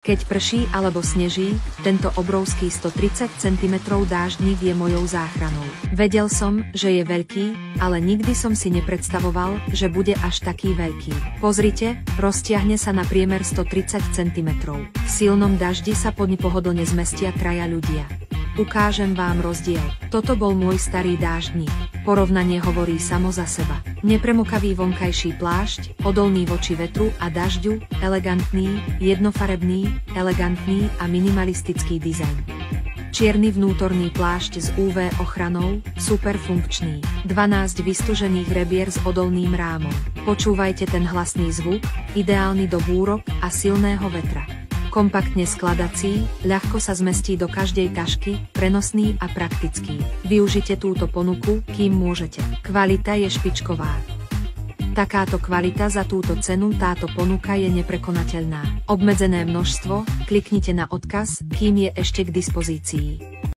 Keď prší alebo sneží, tento obrovský 130 cm dáždnik je mojou záchranou. Vedel som, že je veľký, ale nikdy som si nepredstavoval, že bude až taký veľký. Pozrite, roztiahne sa na priemer 130 cm. V silnom daždi sa poň pohodlne zmestia traja ľudia. Ukážem vám rozdiel. Toto bol môj starý dáždnik. Porovnanie hovorí samo za seba. Nepremokavý vonkajší plášť, odolný voči vetru a dažďu, elegantný, jednofarebný, elegantný a minimalistický dizajn. Čierny vnútorný plášť s UV ochranou, super funkčný. 12 vystúžených rebier s odolným rámom. Počúvajte ten hlasný zvuk, ideálny do búrok a silného vetra. Kompaktne skladací, ľahko sa zmestí do každej tašky, prenosný a praktický. Využite túto ponuku, kým môžete. Kvalita je špičková. Takáto kvalita za túto cenu, táto ponuka je neprekonateľná. Obmedzené množstvo, kliknite na odkaz, kým je ešte k dispozícii.